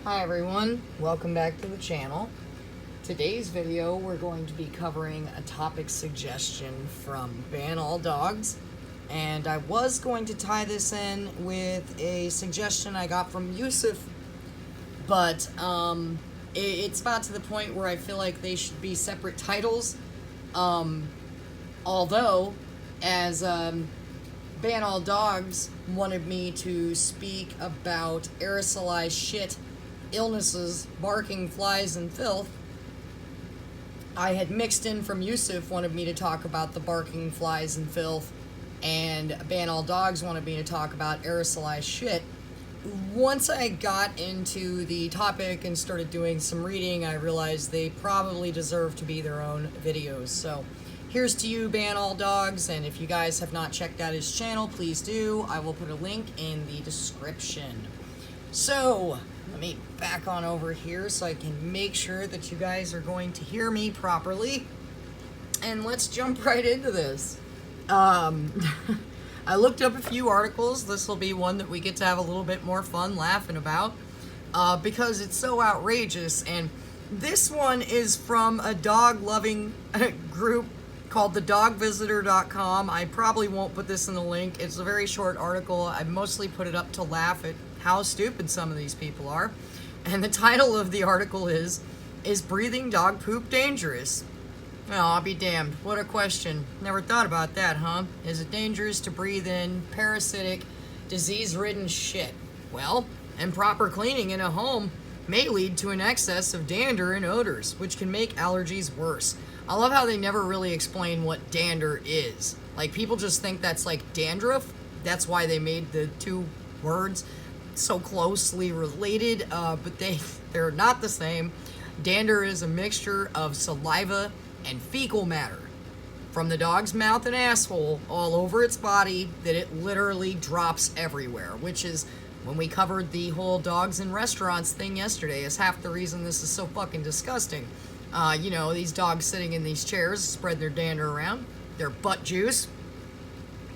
Hi everyone, welcome back to the channel. Today's video we're going to be covering a topic suggestion from Ban All Dogs, and I was going to tie this in with a suggestion I got from Yusuf, but it's about to the point where I feel like they should be separate titles, although as Ban All Dogs wanted me to speak about aerosolized shit, illnesses, barking, flies, and filth. I had mixed in from Yusuf wanted me to talk about the barking, flies, and filth, and Ban All Dogs wanted me to talk about aerosolized shit. Once I got into the topic and started doing some reading, I realized they probably deserve to be their own videos. So here's to you, Ban All Dogs, and if you guys have not checked out his channel, please do. I will put a link in the description. So let me back on over here so I can make sure that you guys are going to hear me properly. And let's jump right into this. I looked up a few articles. This will be one that we get to have a little bit more fun laughing about because it's so outrageous. And this one is from a dog-loving group called thedogvisitor.com. I probably won't put this in the link. It's a very short article. I mostly put it up to laugh at how stupid some of these people are. And the title of the article is breathing dog poop dangerous? Oh, I'll be damned. What a question. Never thought about that, huh? Is it dangerous to breathe in parasitic, disease-ridden shit? Well, improper cleaning in a home may lead to an excess of dander and odors, which can make allergies worse. I love how they never really explain what dander is. Like, people just think that's like dandruff. That's why they made the two words so closely related, but they're not the same. Dander is a mixture of saliva and fecal matter from the dog's mouth and asshole all over its body that it literally drops everywhere, which is, when we covered the whole dogs in restaurants thing yesterday, is half the reason this is so fucking disgusting. You know, these dogs sitting in these chairs spread their dander around, their butt juice.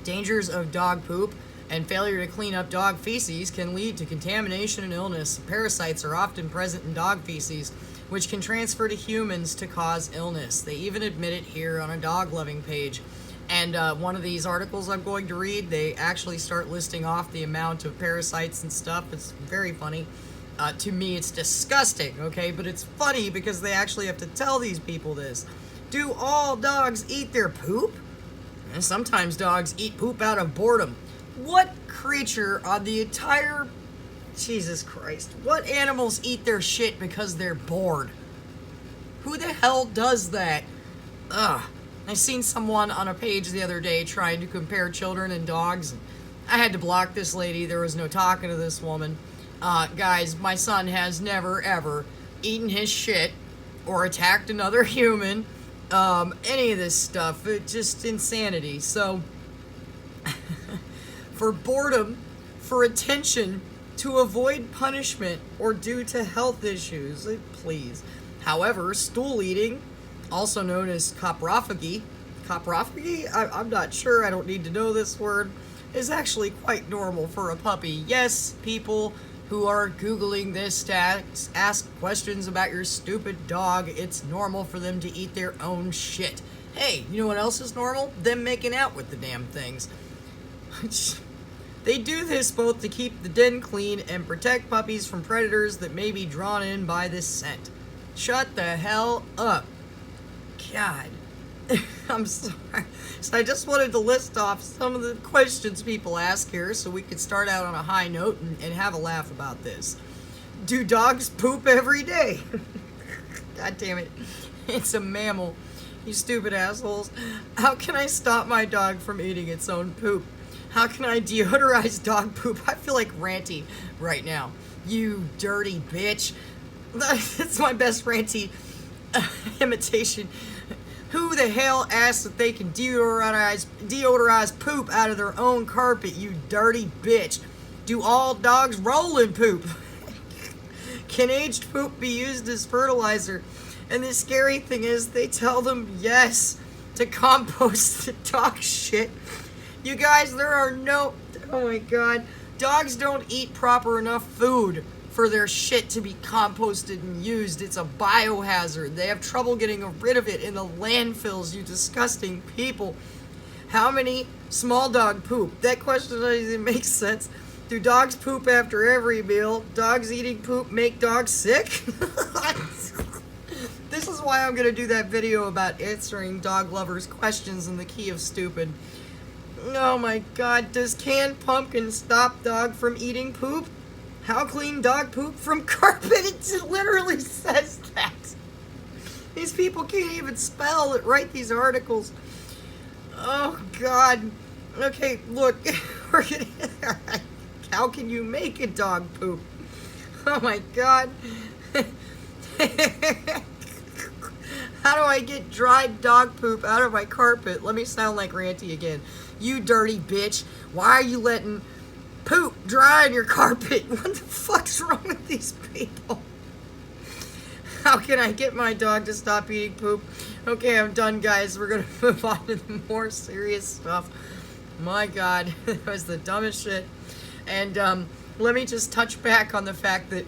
Dangers of dog poop and failure to clean up dog feces can lead to contamination and illness. Parasites are often present in dog feces, which can transfer to humans to cause illness. They even admit it here on a dog-loving page. And one of these articles I'm going to read, they actually start listing off the amount of parasites and stuff. It's very funny. To me, it's disgusting, okay? But it's funny because they actually have to tell these people this. Do all dogs eat their poop? And sometimes dogs eat poop out of boredom. What creature on the entire... Jesus Christ. What animals eat their shit because they're bored? Who the hell does that? Ugh. I seen someone on a page the other day trying to compare children and dogs. I had to block this lady. There was no talking to this woman. Guys, my son has never, ever eaten his shit or attacked another human. Any of this stuff. It's just insanity. So... for boredom, for attention, to avoid punishment, or due to health issues, please. However, stool eating, also known as coprophagy, I'm not sure, I don't need to know this word, is actually quite normal for a puppy. Yes, people who are Googling this to ask questions about your stupid dog, it's normal for them to eat their own shit. Hey, you know what else is normal? Them making out with the damn things. They do this both to keep the den clean and protect puppies from predators that may be drawn in by this scent. Shut the hell up. God. I'm sorry. So I just wanted to list off some of the questions people ask here so we could start out on a high note and have a laugh about this. Do dogs poop every day? God damn it. It's a mammal. You stupid assholes. How can I stop my dog from eating its own poop? How can I deodorize dog poop? I feel like ranty right now. You dirty bitch. That's my best ranty imitation. Who the hell asks if they can deodorize poop out of their own carpet, you dirty bitch? Do all dogs roll in poop? Can aged poop be used as fertilizer? And the scary thing is they tell them yes to compost the dog shit. You guys, there are no... Oh my god. Dogs don't eat proper enough food for their shit to be composted and used. It's a biohazard. They have trouble getting rid of it in the landfills, you disgusting people. How many small dog poop? That question doesn't even make sense. Do dogs poop after every meal? Dogs eating poop make dogs sick? This is why I'm going to do that video about answering dog lovers' questions in the key of stupid. Oh my god, does canned pumpkin stop dog from eating poop? How clean dog poop from carpet? It literally says that. These people can't even spell that write these articles. Oh god. Okay, look. We're gonna... How can you make a dog poop? Oh my god. How do I get dried dog poop out of my carpet? Let me sound like Ranty again. You dirty bitch. Why are you letting poop dry on your carpet? What the fuck's wrong with these people? How can I get my dog to stop eating poop? Okay, I'm done, guys. We're gonna move on to the more serious stuff. My god, that was the dumbest shit. And let me just touch back on the fact that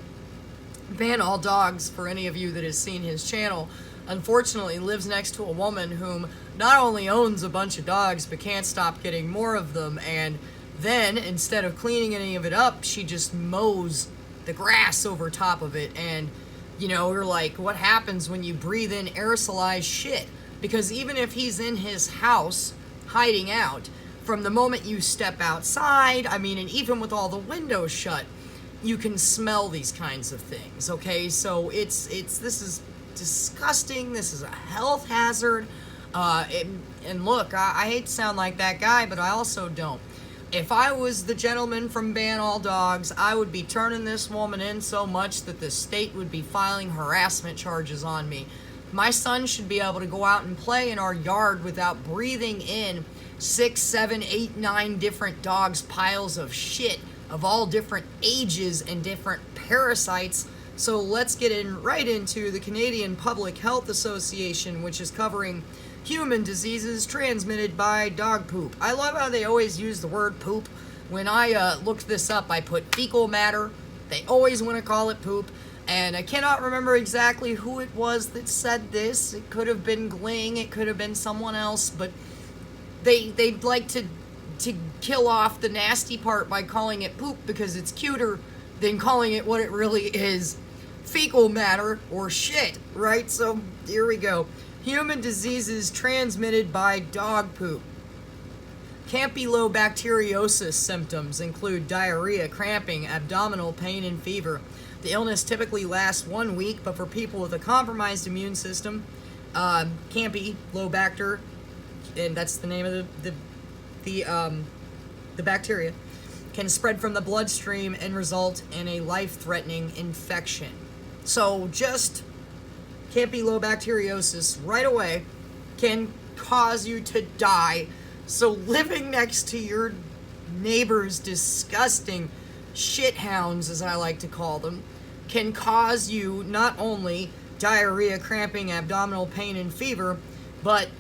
Ban All Dogs, for any of you that has seen his channel, unfortunately lives next to a woman whom not only owns a bunch of dogs, but can't stop getting more of them. And then, instead of cleaning any of it up, she just mows the grass over top of it. And, you know, we're like, what happens when you breathe in aerosolized shit? Because even if he's in his house, hiding out, from the moment you step outside, I mean, and even with all the windows shut, you can smell these kinds of things, okay? So this is disgusting. This is a health hazard. And look, I hate to sound like that guy, but I also don't. If I was the gentleman from Ban All Dogs, I would be turning this woman in so much that the state would be filing harassment charges on me. My son should be able to go out and play in our yard without breathing in 6, 7, 8, 9 different dogs' piles of shit of all different ages and different parasites. So let's get right into the Canadian Public Health Association, which is covering human diseases transmitted by dog poop. I love how they always use the word poop. When I looked this up, I put fecal matter. They always want to call it poop. And I cannot remember exactly who it was that said this. It could have been Gling, it could have been someone else, but they'd like to kill off the nasty part by calling it poop because it's cuter than calling it what it really is. Fecal matter or shit, right? So here we go. Human diseases transmitted by dog poop. Campylobacteriosis symptoms include diarrhea, cramping, abdominal pain, and fever. The illness typically lasts 1 week, but for people with a compromised immune system, Campylobacter, and that's the name of the bacteria, can spread from the bloodstream and result in a life-threatening infection. So just Campylobacteriosis right away can cause you to die. So living next to your neighbor's disgusting shithounds, as I like to call them, can cause you not only diarrhea, cramping, abdominal pain, and fever, but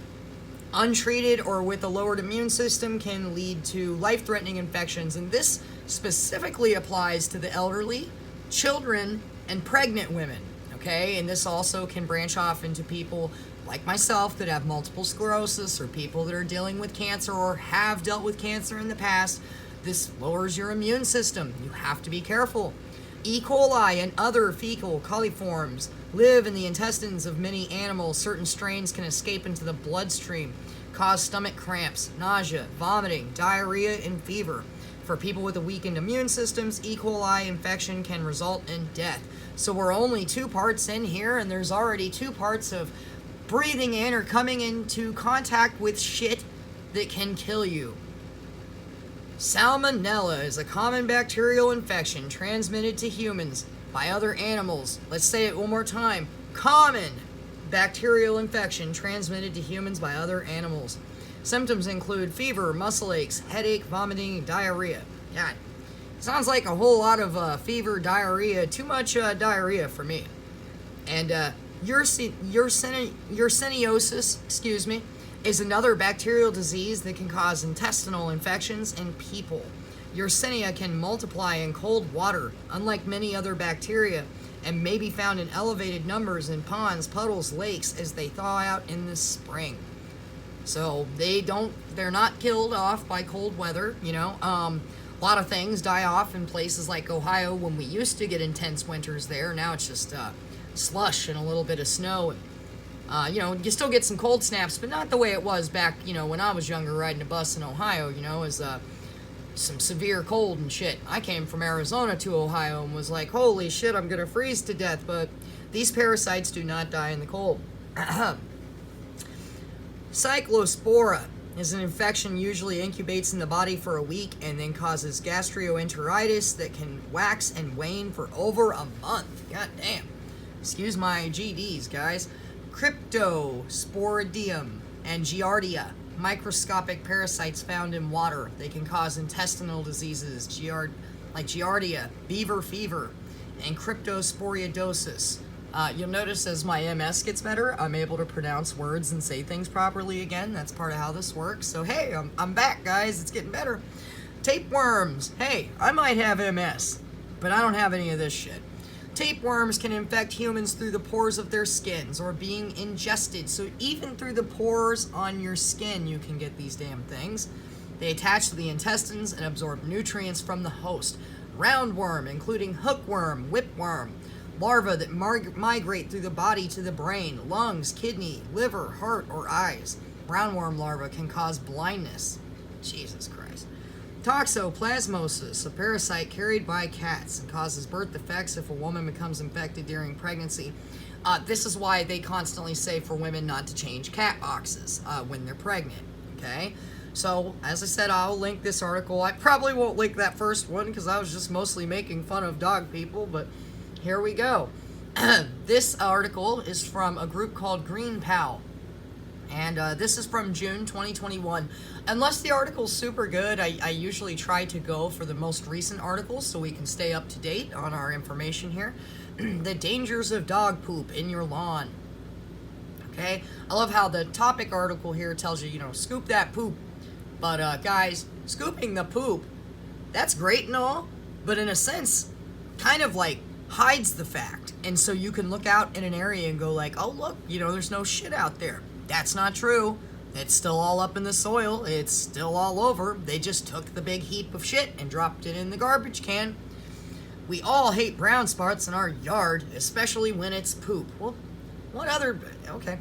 untreated or with a lowered immune system can lead to life-threatening infections. And this specifically applies to the elderly, children, and pregnant women, okay? And this also can branch off into people like myself that have multiple sclerosis, or people that are dealing with cancer or have dealt with cancer in the past. This lowers your immune system. You have to be careful. E. coli and other fecal coliforms live in the intestines of many animals. Certain strains can escape into the bloodstream, cause stomach cramps, nausea, vomiting, diarrhea, and fever. For people with a weakened immune systems, E. coli infection can result in death. So we're only 2 parts in here, and there's already 2 parts of breathing in or coming into contact with shit that can kill you. Salmonella is a common bacterial infection transmitted to humans by other animals. Let's say it one more time. Common bacterial infection transmitted to humans by other animals. Symptoms include fever, muscle aches, headache, vomiting, diarrhea. God, sounds like a whole lot of fever, diarrhea. Too much diarrhea for me. And Yersiniosis, is another bacterial disease that can cause intestinal infections in people. Yersinia can multiply in cold water, unlike many other bacteria, and may be found in elevated numbers in ponds, puddles, lakes as they thaw out in the spring. So they're not killed off by cold weather, you know. A lot of things die off in places like Ohio when we used to get intense winters there. Now it's just slush and a little bit of snow. You know, you still get some cold snaps, but not the way it was back, you know, when I was younger riding a bus in Ohio, you know, as some severe cold and shit. I came from Arizona to Ohio and was like, holy shit, I'm gonna freeze to death, but these parasites do not die in the cold. Cyclospora is an infection usually incubates in the body for a week and then causes gastroenteritis that can wax and wane for over a month. God damn. Excuse my GDs, guys. Cryptosporidium and Giardia, microscopic parasites found in water. They can cause intestinal diseases, like Giardia, beaver fever, and cryptosporidiosis. You'll notice as my MS gets better, I'm able to pronounce words and say things properly again. That's part of how this works. So hey, I'm back, guys. It's getting better. Tapeworms. Hey, I might have MS, but I don't have any of this shit. Tapeworms can infect humans through the pores of their skins or being ingested. So even through the pores on your skin, you can get these damn things. They attach to the intestines and absorb nutrients from the host. Roundworm, including hookworm, whipworm, larvae that migrate through the body to the brain, lungs, kidney, liver, heart, or eyes. Roundworm larvae can cause blindness. Jesus Christ. Toxoplasmosis, a parasite carried by cats and causes birth defects if a woman becomes infected during pregnancy. This is why they constantly say for women not to change cat boxes when they're pregnant, okay? So, as I said, I'll link this article. I probably won't link that first one because I was just mostly making fun of dog people, but here we go. This article is from a group called Greenpal. And this is from June 2021. Unless the article's super good, I usually try to go for the most recent articles so we can stay up to date on our information here. The dangers of dog poop in your lawn. Okay? I love how the topic article here tells you, you know, scoop that poop. But guys, scooping the poop, that's great and all, but in a sense, kind of like hides the fact. And so you can look out in an area and go like, oh look, you know, there's no shit out there. That's not true. It's still all up in the soil. It's still all over. They just took the big heap of shit and dropped it in the garbage can. We all hate brown spots in our yard, especially when it's poop. Well, what other... Okay.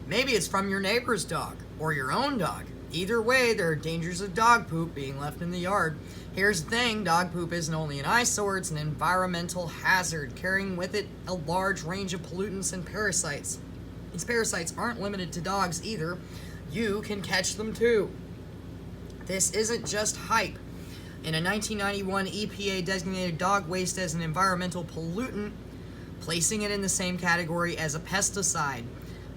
Maybe it's from your neighbor's dog or your own dog. Either way, there are dangers of dog poop being left in the yard. Here's the thing, dog poop isn't only an eyesore, it's an environmental hazard, carrying with it a large range of pollutants and parasites. These parasites aren't limited to dogs either. You can catch them too. This isn't just hype. In a 1991, EPA designated dog waste as an environmental pollutant, placing it in the same category as a pesticide.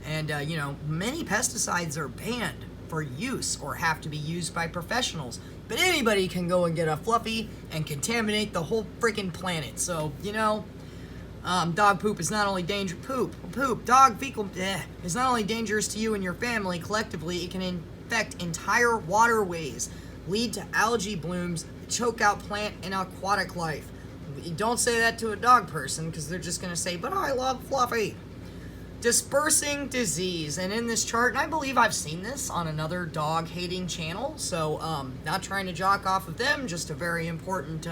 And, you know, many pesticides are banned for use or have to be used by professionals. But anybody can go and get a fluffy and contaminate the whole freaking planet. So, you know... dog poop is not only dog fecal is not only dangerous to you and your family. Collectively, it can infect entire waterways, lead to algae blooms, choke out plant and aquatic life. You don't say that to a dog person because they're just going to say, but I love Fluffy. Dispersing disease. And in this chart, and I believe I've seen this on another dog hating channel, so not trying to jock off of them, just a very important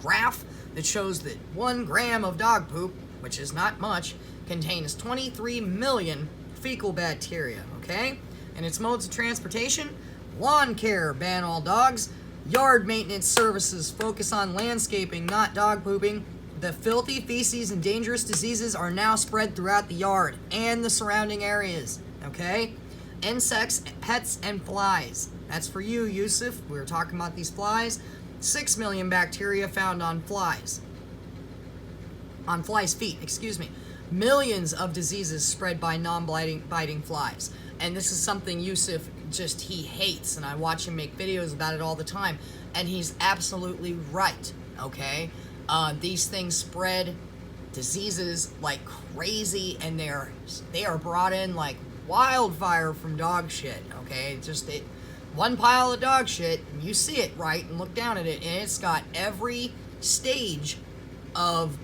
graph that shows that 1 gram of dog poop, which is not much, contains 23 million fecal bacteria, okay? And its modes of transportation: lawn care, ban all dogs; yard maintenance services, focus on landscaping, not dog pooping. The filthy feces and dangerous diseases are now spread throughout the yard and the surrounding areas, okay? Insects, pets, and flies. That's for you, Yusuf. We were talking about these flies. 6 million bacteria found on flies. On flies' feet, excuse me. Millions of diseases spread by non-biting flies. And this is something Yusuf he hates, and I watch him make videos about it all the time. And he's absolutely right, okay? These things spread diseases like crazy, and they are brought in like wildfire from dog shit, okay? one pile of dog shit, and you see it, right, and look down at it, and it's got every stage of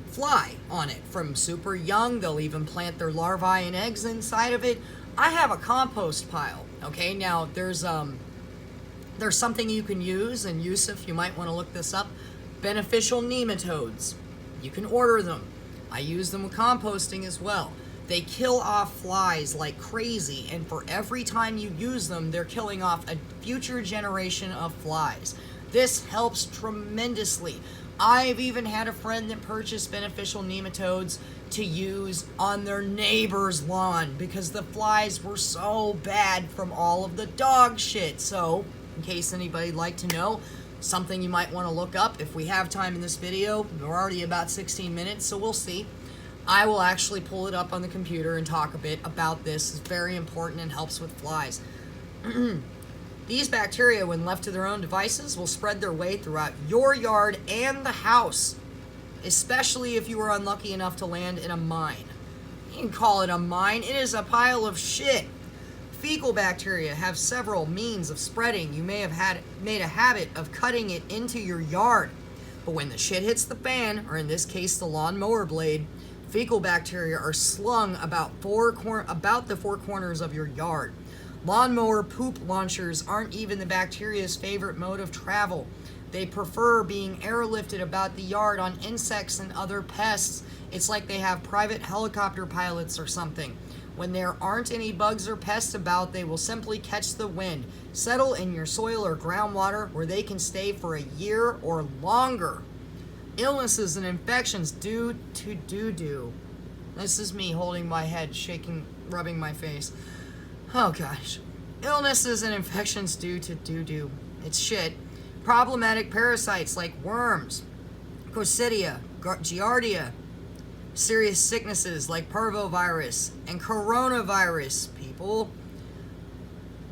fly on it. From super young, they'll even plant their larvae and eggs inside of it. I have a compost pile, okay? Now, there's something you can use, and Yusuf, you might want to look this up. Beneficial nematodes. You can order them. I use them with composting as well. They kill off flies like crazy, and for every time you use them, they're killing off a future generation of flies. This helps tremendously. I've even had a friend that purchased beneficial nematodes to use on their neighbor's lawn because the flies were so bad from all of the dog shit. So, in case anybody'd like to know, something you might want to look up if we have time in this video. We're already about 16 minutes, so we'll see. I will actually pull it up on the computer and talk a bit about this. It's very important and helps with flies. These bacteria, when left to their own devices, will spread their way throughout your yard and the house, especially if you were unlucky enough to land in a mine. You can call it a mine. It is a pile of shit. Fecal bacteria have several means of spreading. You may have made a habit of cutting it into your yard. But when the shit hits the fan, or in this case the lawnmower blade, fecal bacteria are slung about the four corners of your yard. Lawnmower poop launchers aren't even the bacteria's favorite mode of travel. They prefer being airlifted about the yard on insects and other pests. It's like they have private helicopter pilots or something. When there aren't any bugs or pests about, they will simply catch the wind, settle in your soil or groundwater where they can stay for a year or longer. Illnesses and infections due to doo-doo. This is me holding my head, shaking, rubbing my face. Oh gosh. Illnesses and infections due to doo-doo. It's shit. Problematic parasites like worms, Coccidia, Giardia. Serious sicknesses like parvovirus and coronavirus, people.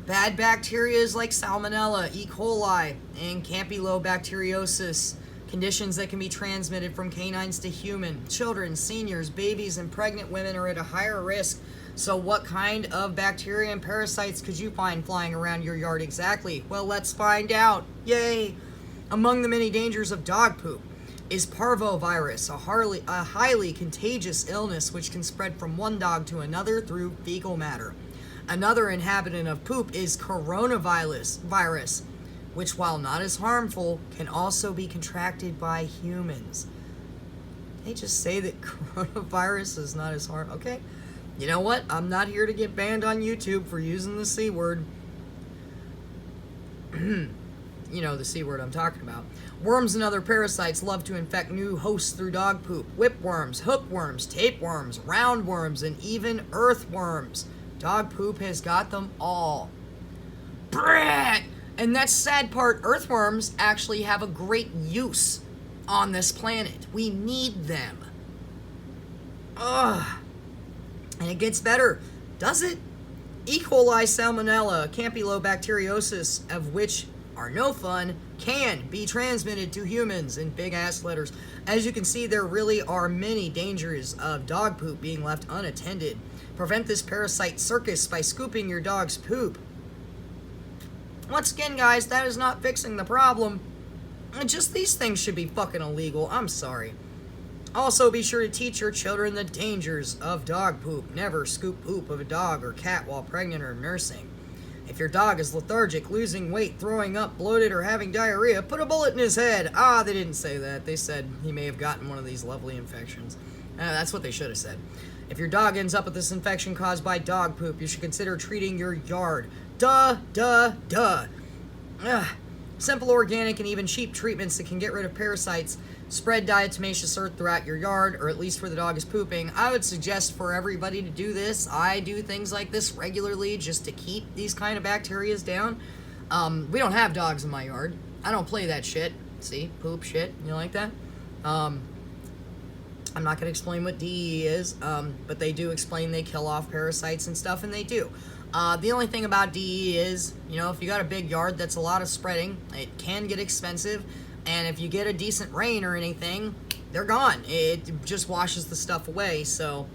Bad bacteria like Salmonella, E. coli, and Campylobacteriosis. Conditions that can be transmitted from canines to human. Children, seniors, babies, and pregnant women are at a higher risk. So what kind of bacteria and parasites could you find flying around your yard exactly? Well, let's find out. Yay! Among the many dangers of dog poop is parvovirus, a highly contagious illness which can spread from one dog to another through fecal matter. Another inhabitant of poop is coronavirus, which, while not as harmful, can also be contracted by humans. They just say that coronavirus is not as harmful. Okay, you know what? I'm not here to get banned on YouTube for using the C word. You know, the C word I'm talking about. Worms and other parasites love to infect new hosts through dog poop. Whipworms, hookworms, tapeworms, roundworms, and even earthworms. Dog poop has got them all. Brat! And that's the sad part, earthworms actually have a great use on this planet. We need them. Ugh. And it gets better. Does it? E. coli, Salmonella, Campylobacteriosis, of which are no fun, can be transmitted to humans in big ass letters. As you can see, there really are many dangers of dog poop being left unattended. Prevent this parasite circus by scooping your dog's poop. Once again, guys, that is not fixing the problem. Just these things should be fucking illegal. I'm sorry. Also, be sure to teach your children the dangers of dog poop. Never scoop poop of a dog or cat while pregnant or nursing. If your dog is lethargic, losing weight, throwing up, bloated, or having diarrhea, put a bullet in his head. Ah, they didn't say that. They said he may have gotten one of these lovely infections. That's what they should have said. If your dog ends up with this infection caused by dog poop, you should consider treating your yard. Duh. Simple, organic, and even cheap treatments that can get rid of parasites. Spread diatomaceous earth throughout your yard, or at least where the dog is pooping. I would suggest for everybody to do this. I do things like this regularly just to keep these kind of bacteria down. We don't have dogs in my yard. I don't play that shit. See? Poop shit. You like that? I'm not going to explain what DE is, but they do explain they kill off parasites and stuff, and they do. The only thing about DE is, you know, if you got a big yard that's a lot of spreading, it can get expensive. And if you get a decent rain or anything, they're gone. It just washes the stuff away. So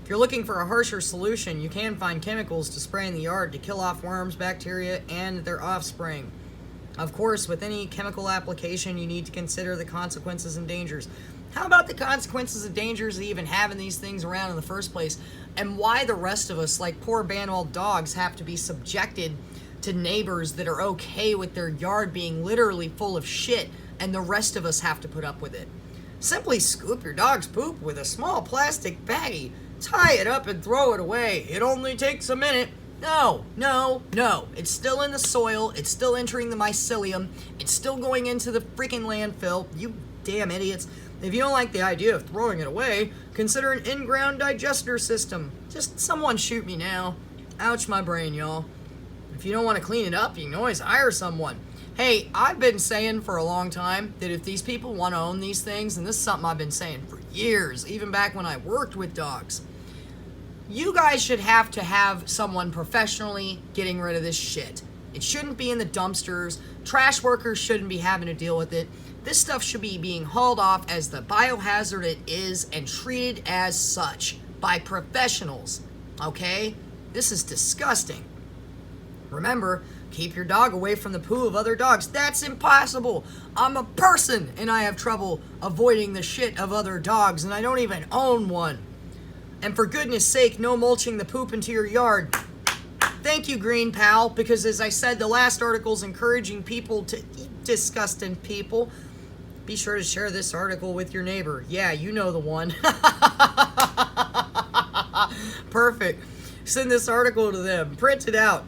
If you're looking for a harsher solution, you can find chemicals to spray in the yard to kill off worms, bacteria, and their offspring. Of course, with any chemical application, you need to consider the consequences and dangers. How about the consequences and dangers of even having these things around in the first place? And why the rest of us, like poor band-old dogs, have to be subjected to neighbors that are okay with their yard being literally full of shit, and the rest of us have to put up with it. Simply scoop your dog's poop with a small plastic baggie, tie it up and throw it away. It only takes a minute. No, no, no. It's still in the soil. It's still entering the mycelium. It's still going into the freaking landfill. You damn idiots. If you don't like the idea of throwing it away, consider an in-ground digester system. Just someone shoot me now. Ouch my brain, y'all. If you don't want to clean it up, you can always hire someone. Hey, I've been saying for a long time that if these people want to own these things, and this is something I've been saying for years, even back when I worked with dogs, you guys should have to have someone professionally getting rid of this shit. It shouldn't be in the dumpsters. Trash workers shouldn't be having to deal with it. This stuff should be being hauled off as the biohazard it is and treated as such by professionals, okay? This is disgusting. Remember, keep your dog away from the poo of other dogs. That's impossible. I'm a person and I have trouble avoiding the shit of other dogs, and I don't even own one. And for goodness sake, no mulching the poop into your yard. Thank you, greenpal, because as I said, the last article's encouraging people to eat disgusting people. Be sure to share this article with your neighbor. Yeah, you know the one. Perfect. Send this article to them. Print it out.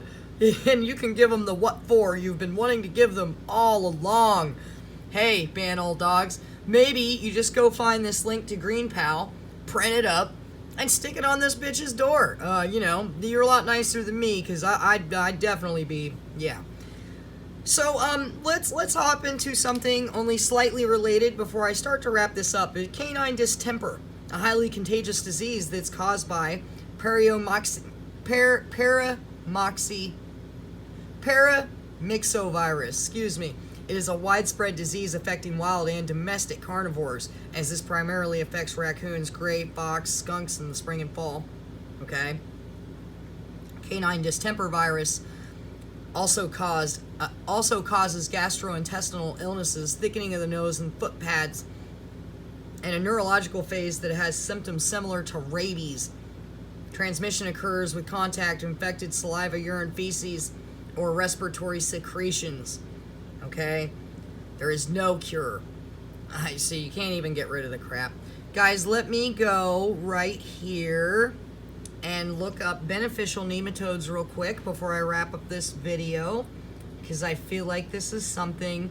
And you can give them the what for you've been wanting to give them all along. Hey, band-old dogs, maybe you just go find this link to greenpal, print it up, and stick it on this bitch's door. You know, you're a lot nicer than me, because I'd definitely be, yeah. So, let's hop into something only slightly related before I start to wrap this up. Canine distemper, a highly contagious disease that's caused by paramyxovirus. Excuse me. It is a widespread disease affecting wild and domestic carnivores, as this primarily affects raccoons, gray fox, skunks in the spring and fall. Okay. Canine distemper virus also causes gastrointestinal illnesses, thickening of the nose and foot pads, and a neurological phase that has symptoms similar to rabies. Transmission occurs with contact of infected saliva, urine, feces, or respiratory secretions. Okay? There is no cure. So you can't even get rid of the crap. Guys, let me go right here and look up beneficial nematodes real quick before I wrap up this video, because I feel like this is something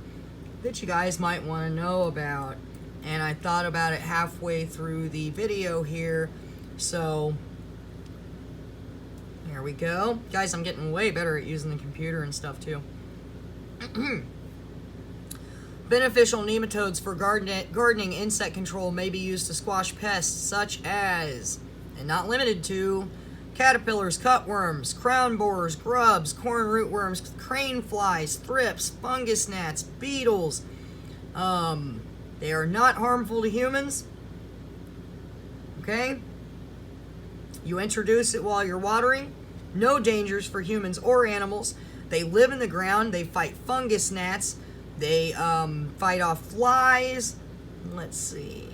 that you guys might want to know about. And I thought about it halfway through the video here, so there we go. Guys, I'm getting way better at using the computer and stuff too. Beneficial nematodes for gardening insect control may be used to squash pests such as, and not limited to, caterpillars, cutworms, crown borers, grubs, corn rootworms, crane flies, thrips, fungus gnats, beetles. They are not harmful to humans. Okay? You introduce it while you're watering. No dangers for humans or animals. They live in the ground. They fight fungus gnats. They fight off flies. Let's see.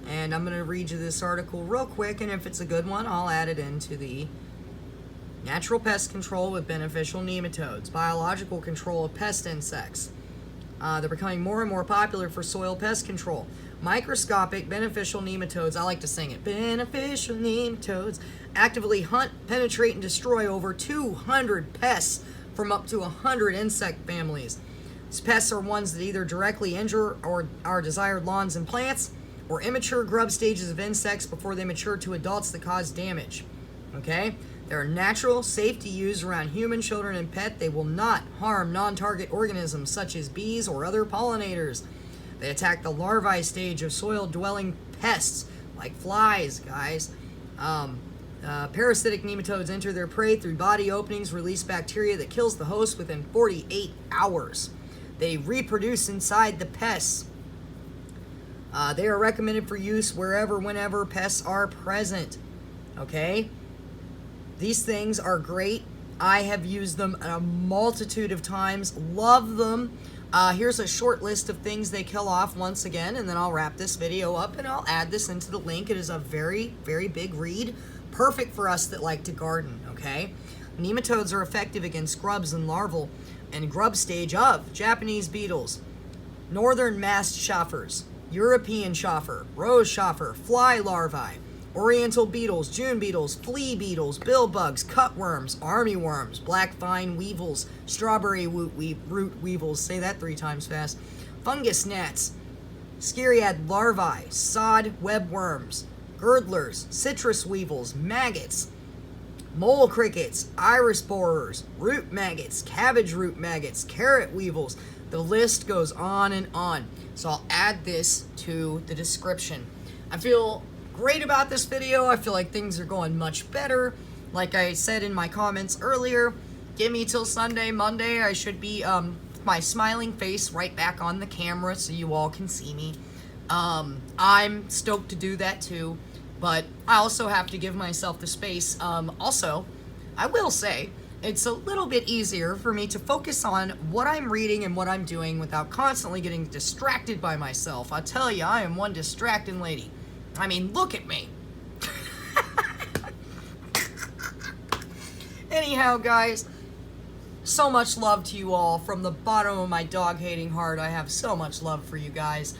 And I'm going to read you this article real quick, and if it's a good one, I'll add it into the natural pest control with beneficial nematodes, biological control of pest insects. They're becoming more and more popular for soil pest control. Microscopic beneficial nematodes, I like to sing it, beneficial nematodes, actively hunt, penetrate, and destroy over 200 pests from up to 100 insect families. These pests are ones that either directly injure or our desired lawns and plants, or immature grub stages of insects before they mature to adults that cause damage. Okay? They're natural, safe to use around human, children, and pet. They will not harm non-target organisms such as bees or other pollinators. They attack the larvae stage of soil-dwelling pests like flies, guys. Parasitic nematodes enter their prey through body openings, release bacteria that kills the host within 48 hours. They reproduce inside the pests. They are recommended for use wherever, whenever pests are present. Okay? These things are great. I have used them a multitude of times. Love them. Here's a short list of things they kill off once again, and then I'll wrap this video up and I'll add this into the link. It is a very, very big read. Perfect for us that like to garden, okay? Nematodes are effective against grubs and larval and grub stage of Japanese beetles, northern mast choppers, European chaffer, rose chaffer, fly larvae, oriental beetles, June beetles, flea beetles, bill bugs, cutworms, armyworms, black vine weevils, strawberry root weevils, say that 3 times fast, fungus gnats, scariad larvae, sod webworms, girdlers, citrus weevils, maggots, mole crickets, iris borers, root maggots, cabbage root maggots, carrot weevils. The list goes on and on. So I'll add this to the description. I feel great about this video. I feel like things are going much better. Like I said in my comments earlier, give me till Sunday, Monday. I should be my smiling face right back on the camera so you all can see me. I'm stoked to do that too, but I also have to give myself the space. Also, I will say, it's a little bit easier for me to focus on what I'm reading and what I'm doing without constantly getting distracted by myself. I tell you, I am one distracting lady. I mean, look at me. Anyhow, guys, so much love to you all from the bottom of my dog-hating heart. I have so much love for you guys.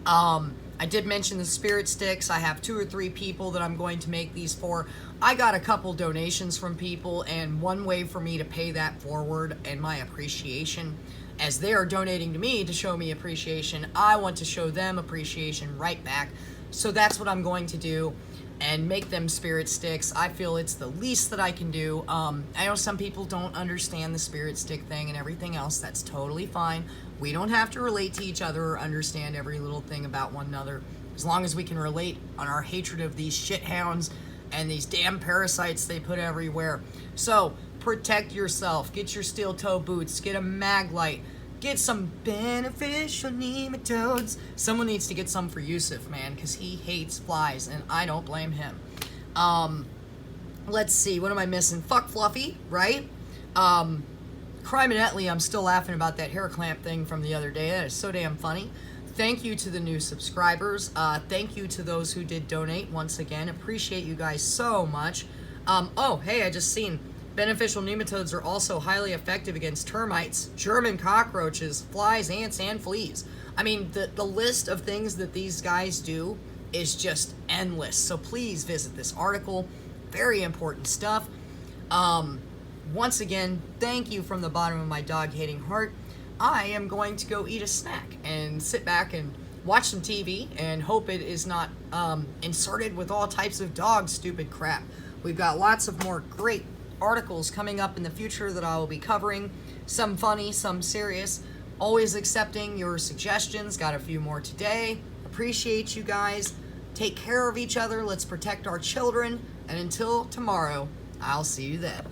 I did mention the spirit sticks. I have 2 or 3 people that I'm going to make these for. I got a couple donations from people, and one way for me to pay that forward and my appreciation, as they are donating to me to show me appreciation, I want to show them appreciation right back. So that's what I'm going to do, and make them spirit sticks. I feel it's the least that I can do. I know some people don't understand the spirit stick thing and everything else. That's totally fine. We don't have to relate to each other or understand every little thing about one another. As long as we can relate on our hatred of these shithounds and these damn parasites they put everywhere. So, protect yourself. Get your steel toe boots. Get a mag light. Get some beneficial nematodes. Someone needs to get some for Yusuf, man, because he hates flies, and I don't blame him. Let's see, what am I missing? Fuck Fluffy, right? Criminally, I'm still laughing about that hair clamp thing from the other day. That is so damn funny. Thank you to the new subscribers. Thank you to those who did donate once again. Appreciate you guys so much. Oh, hey, I just seen beneficial nematodes are also highly effective against termites, German cockroaches, flies, ants, and fleas. I mean, the list of things that these guys do is just endless. So please visit this article. Very important stuff. Once again, thank you from the bottom of my dog-hating heart. I am going to go eat a snack and sit back and watch some TV and hope it is not inserted with all types of dog stupid crap. We've got lots of more great articles coming up in the future that I will be covering. Some funny, some serious. Always accepting your suggestions. Got a few more today. Appreciate you guys. Take care of each other. Let's protect our children. And until tomorrow, I'll see you then.